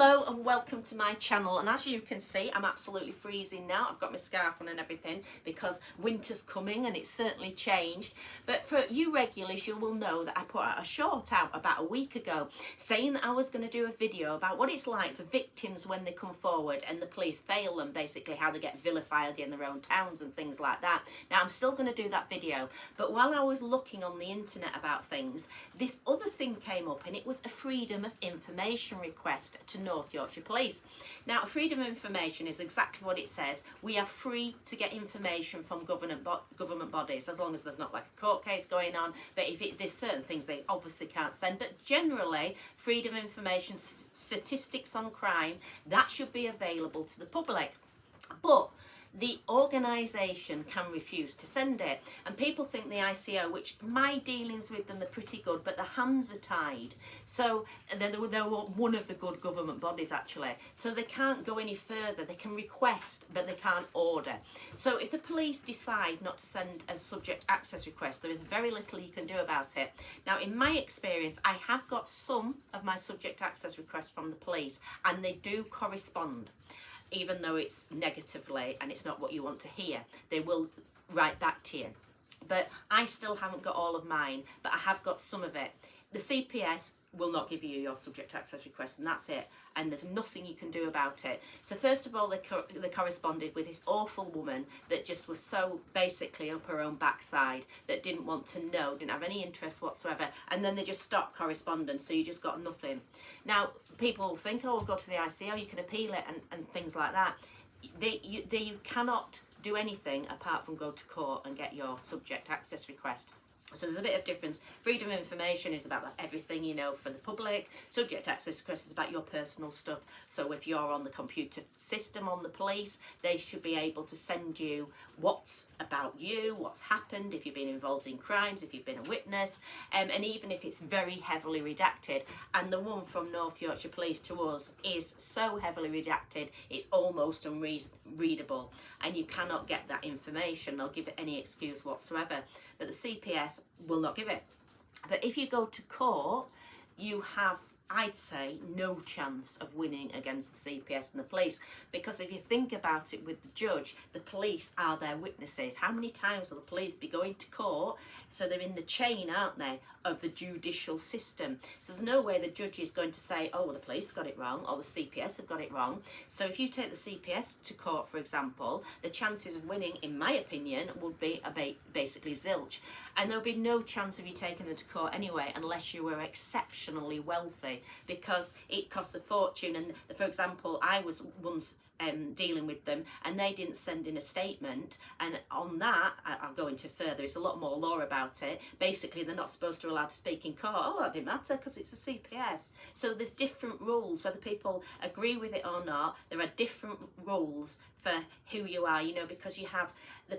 Hello and welcome to my channel, and as you can see I'm absolutely freezing now. I've got my scarf on and everything because winter's coming and it's certainly changed. But for you regulars, you will know that I put out a short out about a week ago saying that I was going to do a video about what it's like for victims when they come forward and the police fail them, basically how they get vilified in their own towns and things like that. Now I'm still going to do that video, but while I was looking on the internet about things, this other thing came up, and it was a freedom of information request to North Yorkshire Police. Now, freedom of information is exactly what it says. We are free to get information from government bodies, as long as there's not like a court case going on. But if there's certain things they obviously can't send. But generally, freedom of information, statistics on crime, that should be available to the public. But the organisation can refuse to send it, and people think the ICO, which my dealings with them are pretty good, but the hands are tied. So they're one of the good government bodies actually, so they can't go any further. They can request but they can't order. So if the police decide not to send a subject access request, there is very little you can do about it. Now in my experience, I have got some of my subject access requests from the police and they do correspond. Even though it's negatively and it's not what you want to hear, they will write back to you. But I still haven't got all of mine, but I have got some of it. The CPS will not give you your subject access request, and that's it, and there's nothing you can do about it. So first of all, they corresponded with this awful woman that just was so basically up her own backside, that didn't want to know, didn't have any interest whatsoever, and then they just stopped correspondence, so you just got nothing. Now people think, oh, we'll go to the ICO, you can appeal it and things like that. You cannot do anything apart from go to court and get your subject access request. So there's a bit of difference. Freedom of information is about everything, you know, for the public. Subject access request is about your personal stuff. So if you're on the computer system on the police, they should be able to send you what's about you, what's happened, if you've been involved in crimes, if you've been a witness, and even if it's very heavily redacted. And the one from North Yorkshire Police to us is so heavily redacted, it's almost unreadable, and you cannot get that information. They'll give it any excuse whatsoever. But the CPS will not give it. But if you go to court, you have, I'd say, no chance of winning against the CPS and the police, because if you think about it with the judge, the police are their witnesses. How many times will the police be going to court? So they're in the chain, aren't they, of the judicial system. So there's no way the judge is going to say, oh, well, the police have got it wrong, or the CPS have got it wrong. So if you take the CPS to court, for example, the chances of winning, in my opinion, would be basically zilch. And there'll be no chance of you taking them to court anyway, unless you were exceptionally wealthy, because it costs a fortune. And for example, I was once dealing with them and they didn't send in a statement, and on that, I'll go into further, it's a lot more law about it. Basically they're not supposed to allow to speak in court. Oh, that didn't matter because it's a CPS. So there's different rules, whether people agree with it or not. There are different rules for who you are, you know, because you have the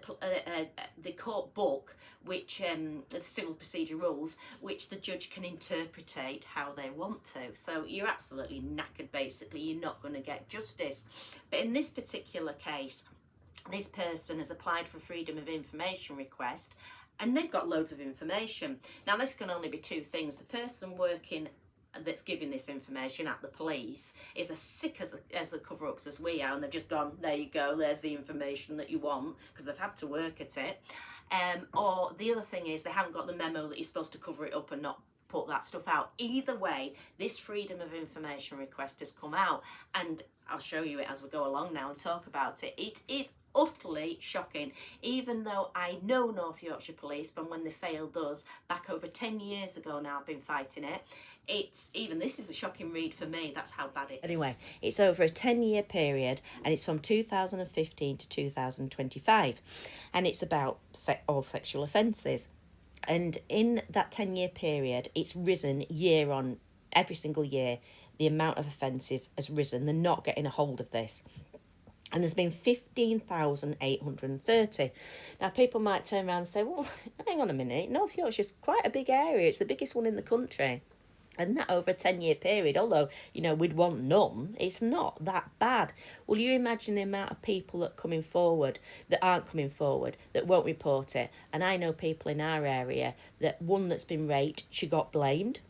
court book, which the civil procedure rules, which the judge can interpretate how they want to. So you're absolutely knackered, basically. You're not going to get justice. But in this particular case, this person has applied for freedom of information request, and they've got loads of information. Now this can only be two things. The person working that's giving this information at the police is as sick as the cover-ups as we are, and they've just gone, there you go, there's the information that you want, because they've had to work at it. Or the other thing is they haven't got the memo that you're supposed to cover it up and not put that stuff out. Either way, this freedom of information request has come out, and I'll show you it as we go along now and talk about it. It is utterly shocking, even though I know North Yorkshire Police from when they failed us back over 10 years ago now. I've been fighting it. This is a shocking read for me. That's how bad it is. Anyway, it's over a 10-year period, and it's from 2015 to 2025, and it's about all sexual offences. And in that 10-year period, it's risen year on, every single year. The amount of offensive has risen. They're not getting a hold of this. And there's been 15,830. Now, people might turn around and say, well, hang on a minute. North Yorkshire's quite a big area. It's the biggest one in the country. And that over a 10-year period, although, you know, we'd want none, it's not that bad. Well, you imagine the amount of people that coming forward, that aren't coming forward, that won't report it. And I know people in our area that one that's been raped, she got blamed.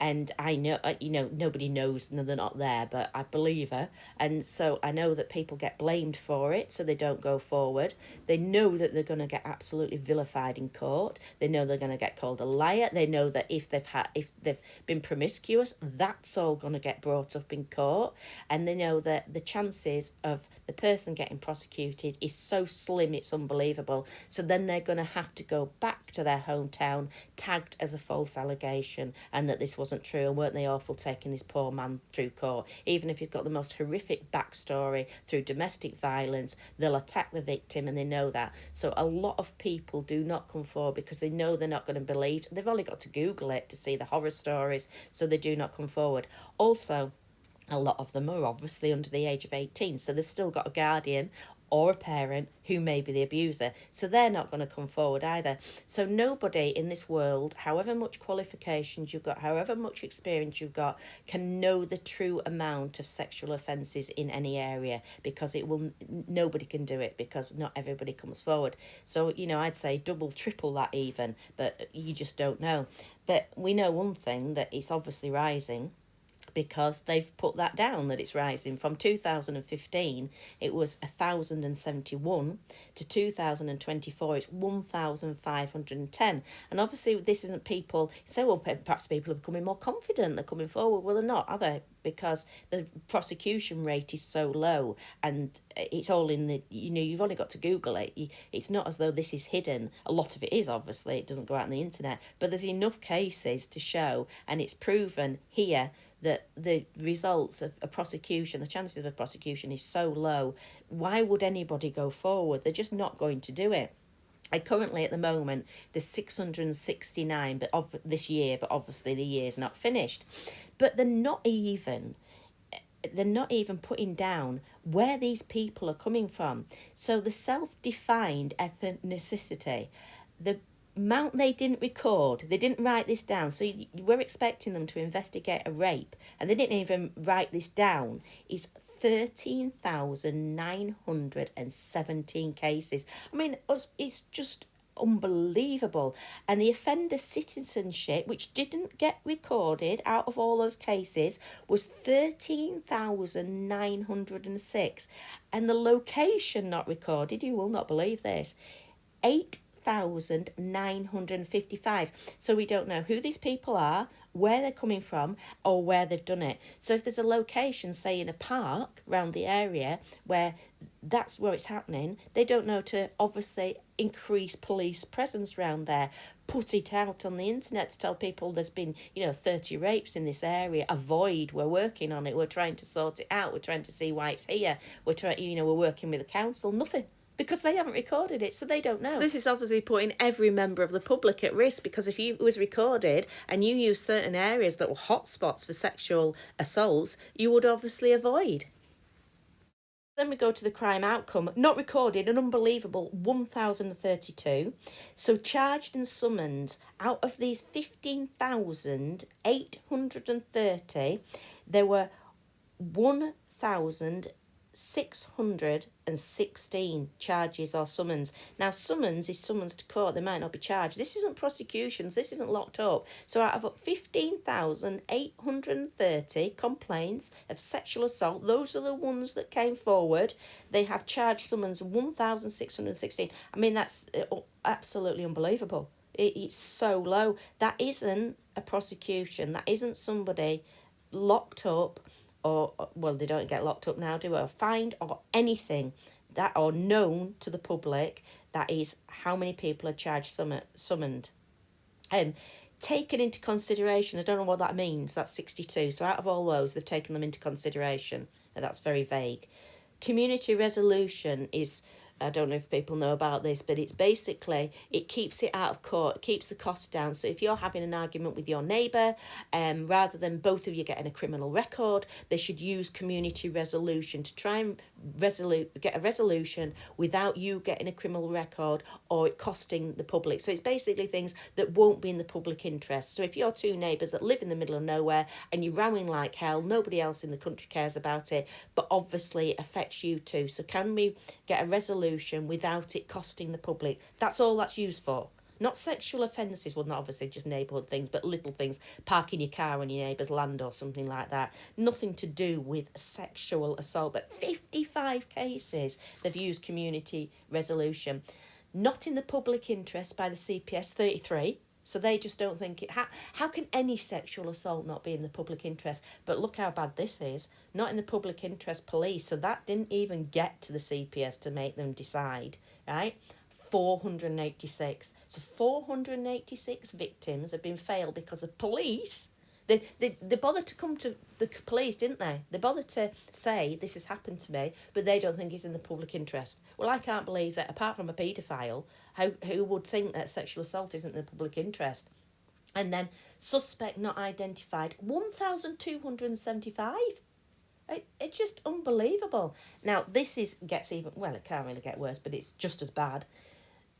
And I know, nobody knows, no, they're not there, but I believe her. And so I know that people get blamed for it, so they don't go forward. They know that they're going to get absolutely vilified in court. They know they're going to get called a liar. They know that if they've been promiscuous, that's all going to get brought up in court. And they know that the chances of the person getting prosecuted is so slim, it's unbelievable. So then they're going to have to go back to their hometown, tagged as a false allegation, and that this wasn't true. And weren't they awful taking this poor man through court? Even if you've got the most horrific backstory through domestic violence, they'll attack the victim, and they know that. So a lot of people do not come forward because they know they're not going to believe. They've only got to Google it to see the horror stories, so they do not come forward. Also, a lot of them are obviously under the age of 18, so they've still got a guardian or a parent who may be the abuser, so they're not going to come forward either. So nobody in this world, however much qualifications you've got, however much experience you've got, can know the true amount of sexual offences in any area, because nobody can do it, because not everybody comes forward. So I'd say double, triple that even, but you just don't know. But we know one thing, that it's obviously rising, because they've put that down, that it's rising. From 2015 it was 1,071 to 2024 it's 1,510. And obviously this isn't people say, well, perhaps people are becoming more confident, they're coming forward. Well, they're not, are they? Because the prosecution rate is so low, and it's all in the, you've only got to Google it. It's not as though this is hidden. A lot of it is, obviously, it doesn't go out on the internet, but there's enough cases to show, and it's proven here that the results of a prosecution, the chances of a prosecution is so low. Why would anybody go forward? They're just not going to do it. And currently at the moment there's 669 this year, but obviously the year's not finished. But they're not even putting down where these people are coming from. So the self-defined ethnicity, the amount they didn't record, they didn't write this down. So we're expecting them to investigate a rape, and they didn't even write this down, is 13,917 cases. I mean, it's just unbelievable. And the offender citizenship, which didn't get recorded out of all those cases, was 13,906. And the location not recorded, you will not believe this, 8,955. So we don't know who these people are, where they're coming from, or where they've done it. So if there's a location, say in a park around the area, where that's where it's happening, they don't know to obviously increase police presence around there, put it out on the internet to tell people there's been 30 rapes in this area. Avoid, we're working on it, we're trying to sort it out, we're trying to see why it's here, we're working with the council. Nothing, because they haven't recorded it, so they don't know. So this is obviously putting every member of the public at risk, because if it was recorded and you use certain areas that were hotspots for sexual assaults, you would obviously avoid. Then we go to the crime outcome. Not recorded, an unbelievable 1,032. So charged and summoned, out of these 15,830, there were 1,616 charges or summons. Now, summons is summons to court. They might not be charged. This isn't prosecutions. This isn't locked up. So out of 15,830 complaints of sexual assault, those are the ones that came forward. They have charged summons 1,616. I mean, that's absolutely unbelievable. It's so low. That isn't a prosecution. That isn't somebody locked up, or, well, they don't get locked up now, do they? Or fined or anything that are known to the public. That is how many people are charged, summoned. And taken into consideration, I don't know what that means, that's 62. So out of all those, they've taken them into consideration. And that's very vague. Community resolution is, I don't know if people know about this, but it's basically, it keeps it out of court, it keeps the costs down. So if you're having an argument with your neighbour, rather than both of you getting a criminal record, they should use community resolution to try and get a resolution without you getting a criminal record or it costing the public. So it's basically things that won't be in the public interest. So if you're two neighbours that live in the middle of nowhere and you're rowing like hell, nobody else in the country cares about it, but obviously it affects you too. So can we get a resolution without it costing the public? That's all that's used for. Not sexual offences, well, not obviously just neighbourhood things, but little things, parking your car on your neighbour's land or something like that. Nothing to do with sexual assault, but 55 cases they've used community resolution. Not in the public interest by the CPS, 33. So they just don't think it. How can any sexual assault not be in the public interest? But look how bad this is. Not in the public interest police. So that didn't even get to the CPS to make them decide, right? 486. So 486 victims have been failed because of police. They bothered to come to the police, didn't they? They bothered to say, this has happened to me, but they don't think it's in the public interest. Well, I can't believe that, apart from a paedophile, who would think that sexual assault isn't in the public interest? And then suspect not identified, 1,275. It's just unbelievable. Now, gets even, well, it can't really get worse, but it's just as bad.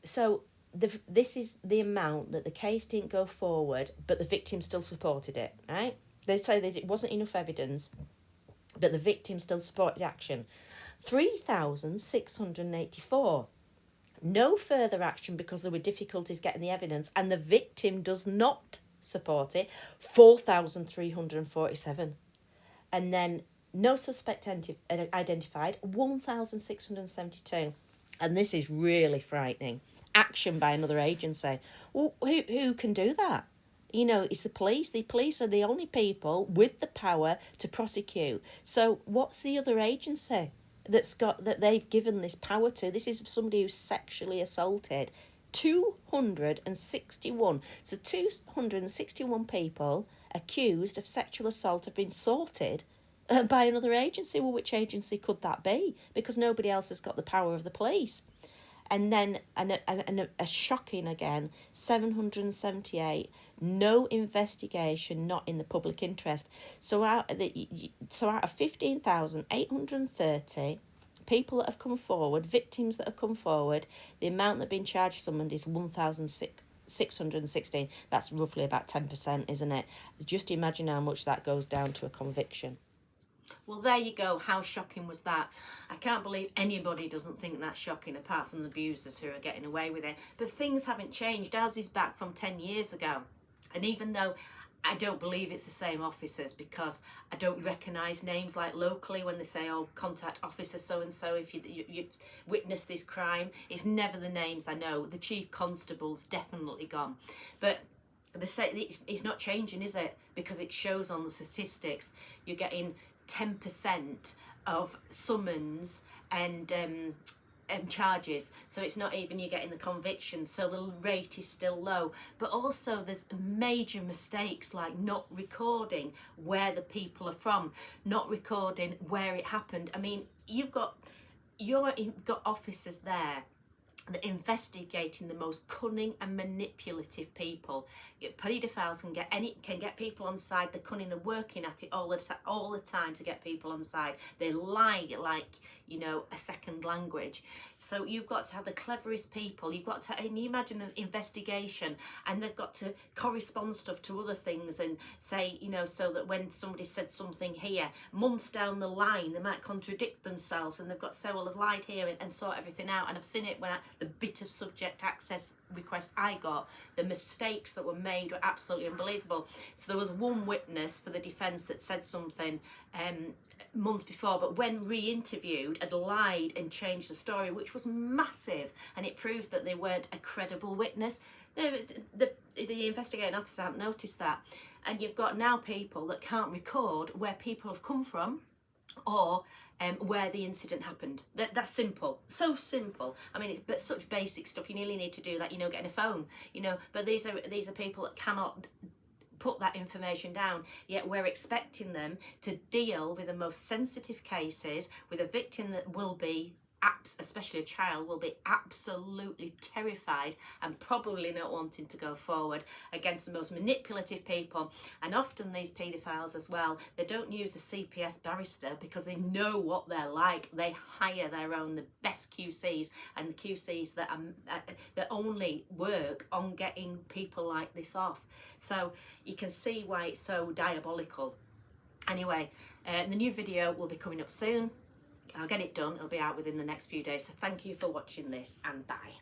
So this is the amount that the case didn't go forward, but the victim still supported it, right? They say that it wasn't enough evidence, but the victim still supported action. 3,684. No further action because there were difficulties getting the evidence, and the victim does not support it. 4,347. And then no suspect identified. 1,672. And this is really frightening. Action by another agency. Well, who can do that? You know, it's the police. The police are the only people with the power to prosecute. So what's the other agency that they've given this power to? This is somebody who's sexually assaulted 261. So 261 people accused of sexual assault have been sorted by another agency. Well, which agency could that be? Because nobody else has got the power of the police. And then a shocking again, 778, no investigation, not in the public interest. So out of 15,830 people that have come forward, victims that have come forward, the amount that have been charged summoned is 1,616. That's roughly about 10%, isn't it? Just imagine how much that goes down to a conviction. Well, there you go. How shocking was that? I can't believe anybody doesn't think that's shocking, apart from the abusers who are getting away with it. But things haven't changed. Ours is back from 10 years ago. And even though I don't believe it's the same officers, because I don't recognise names like locally when they say, oh, contact officer so-and-so if you've witnessed this crime. It's never the names I know. The chief constable's definitely gone. But they say it's not changing, is it? Because it shows on the statistics. You're getting 10% of summons and charges, so it's not even you're getting the convictions, so the rate is still low. But also there's major mistakes like not recording where the people are from, not recording where it happened. I mean, you've got officers there that investigating the most cunning and manipulative people. Paedophiles can get people on side. They're cunning. They're working at it all the time to get people on side. They lie like, you know, a second language. So you've got to have the cleverest people. You've got to, and you imagine the investigation, and they've got to correspond stuff to other things and say, you know, so that when somebody said something here, months down the line, they might contradict themselves, and they've got to say, well, I've lied here and sort everything out. And I've seen it when the bit of subject access request I got, the mistakes that were made were absolutely unbelievable. So there was one witness for the defence that said something months before, but when re-interviewed had lied and changed the story, which was massive, and it proved that they weren't a credible witness. The investigating officer hadn't noticed that. And you've got now people that can't record where people have come from or where the incident happened. That's simple, so simple. I mean, it's such basic stuff. You nearly need to do that, you know, getting a phone, you know. But these are people that cannot put that information down, yet we're expecting them to deal with the most sensitive cases with a victim that will be, especially a child, will be absolutely terrified and probably not wanting to go forward against the most manipulative people. And often these paedophiles as well, they don't use a CPS barrister because they know what they're like. They hire their own, the best QCs, and the QCs that only work on getting people like this off. So you can see why it's so diabolical. Anyway, the new video will be coming up soon. I'll get it done. It'll be out within the next few days. So thank you for watching this, and bye.